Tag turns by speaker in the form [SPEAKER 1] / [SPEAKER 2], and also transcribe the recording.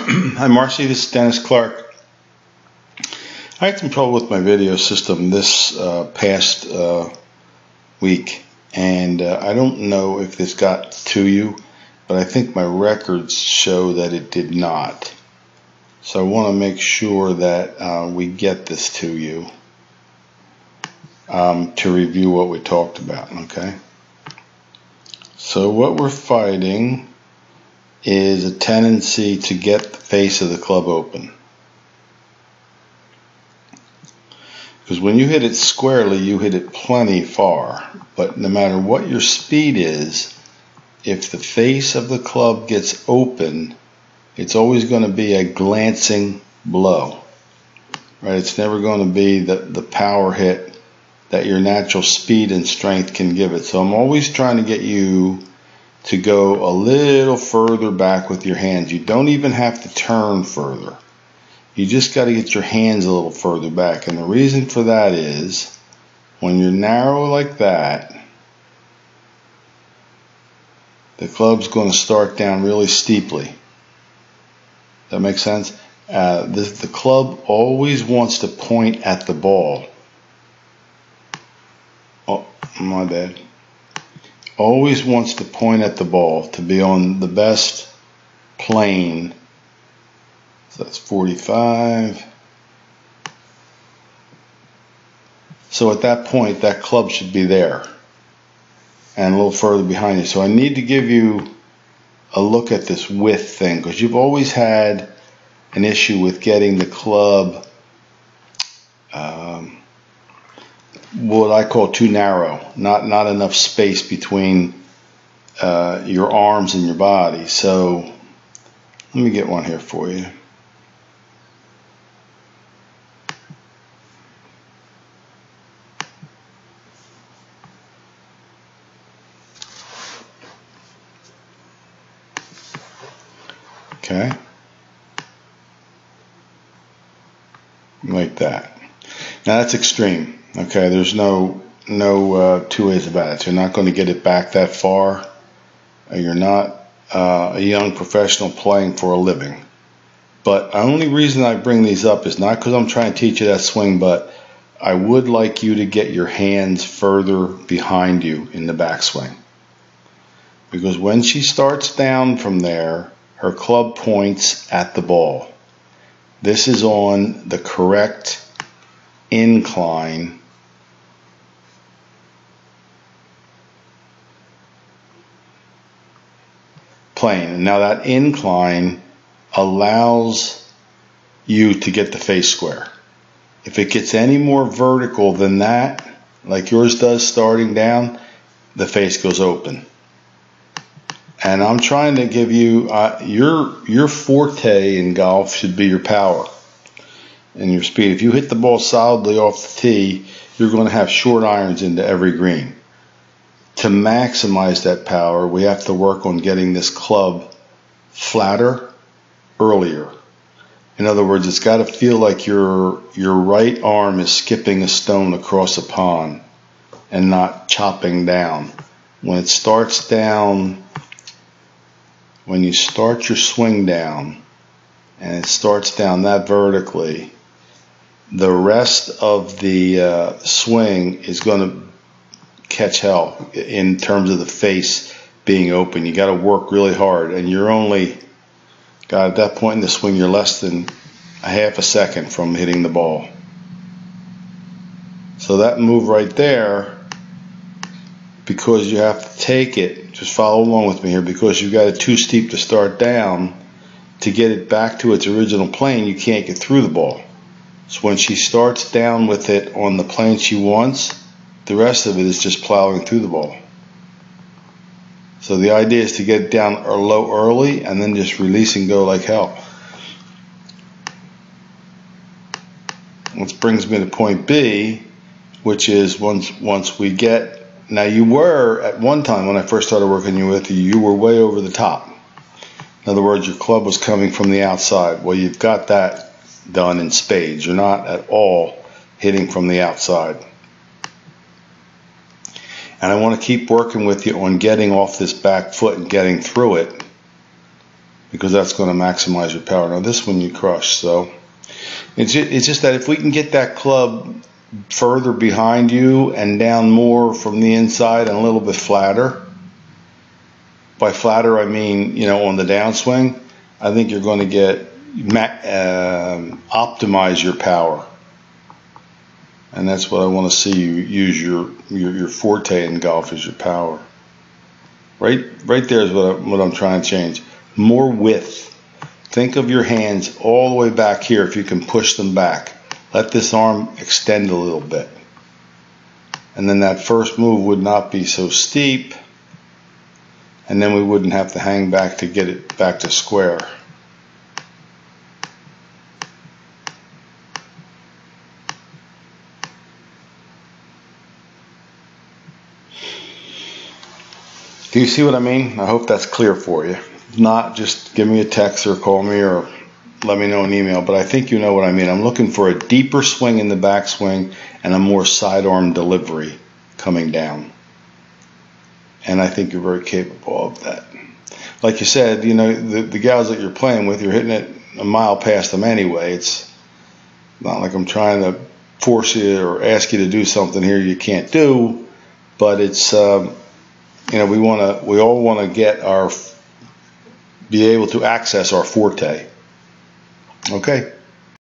[SPEAKER 1] Hi Marcy, this is Dennis Clark. I had some trouble with my video system this past week, and I don't know if this got to you, but I think my records show that it did not. So I want to make sure that we get this to you to review what we talked about, okay? So what we're fighting is a tendency to get the face of the club open. Because when you hit it squarely, you hit it plenty far. But no matter what your speed is, if the face of the club gets open, it's always going to be a glancing blow. Right? It's never going to be the power hit that your natural speed and strength can give it. So I'm always trying to get you to go a little further back with your hands. You don't even have to turn further. You just got to get your hands a little further back. And the reason for that is when you're narrow like that, the club's going to start down really steeply. That makes sense? The club always wants to point at the ball. Oh, my bad. Always wants to point at the ball to be on the best plane. So that's 45. So at that point, that club should be there and a little further behind you. So I need to give you a look at this width thing, because you've always had an issue with getting the club what I call too narrow, not enough space between your arms and your body. So let me get one here for you. Okay, like that. Now that's extreme. Okay, there's no two ways about it. So you're not going to get it back that far. You're not a young professional playing for a living. But the only reason I bring these up is not because I'm trying to teach you that swing, but I would like you to get your hands further behind you in the backswing. Because when she starts down from there, her club points at the ball. This is on the correct incline plane. And now that incline allows you to get the face square. If it gets any more vertical than that, like yours does starting down, the face goes open. And I'm trying to give you your forte in golf should be your power and your speed. If you hit the ball solidly off the tee, you're going to have short irons into every green. To maximize that power, we have to work on getting this club flatter earlier. In other words, it's got to feel like your right arm is skipping a stone across a pond and not chopping down. When it starts down, when you start your swing down and it starts down that vertically, the rest of the swing is going to catch hell in terms of the face being open. You got to work really hard, and you're only at that point in the swing, you're less than a half a second from hitting the ball. So that move right there, because you have to take it, just follow along with me here, because you've got it too steep to start down, to get it back to its original plane, you can't get through the ball. So when she starts down with it on the plane she wants, the rest of it is just plowing through the ball. So the idea is to get it down low early and then just release and go like hell. Which brings me to point B, which is once we get, now you were at one time when I first started working with you, you were way over the top. In other words, your club was coming from the outside. Well, you've got that done in spades. You're not at all hitting from the outside. And I want to keep working with you on getting off this back foot and getting through it, because that's going to maximize your power. Now this one you crush, so it's just that if we can get that club further behind you and down more from the inside and a little bit flatter. By flatter, I mean, you know, on the downswing, I think you're going to get optimize your power. And that's what I want to see you use your forte in golf is your power. Right there is what I'm trying to change. More width. Think of your hands all the way back here if you can push them back. Let this arm extend a little bit. And then that first move would not be so steep. And then we wouldn't have to hang back to get it back to square. Do you see what I mean? I hope that's clear for you. If not, just give me a text or call me or let me know an email, but I think you know what I mean. I'm looking for a deeper swing in the backswing and a more sidearm delivery coming down. And I think you're very capable of that. Like you said, you know, the gals that you're playing with, you're hitting it a mile past them anyway. It's not like I'm trying to force you or ask you to do something here you can't do, but it's, you know, we all want to be able to access our forte. Okay.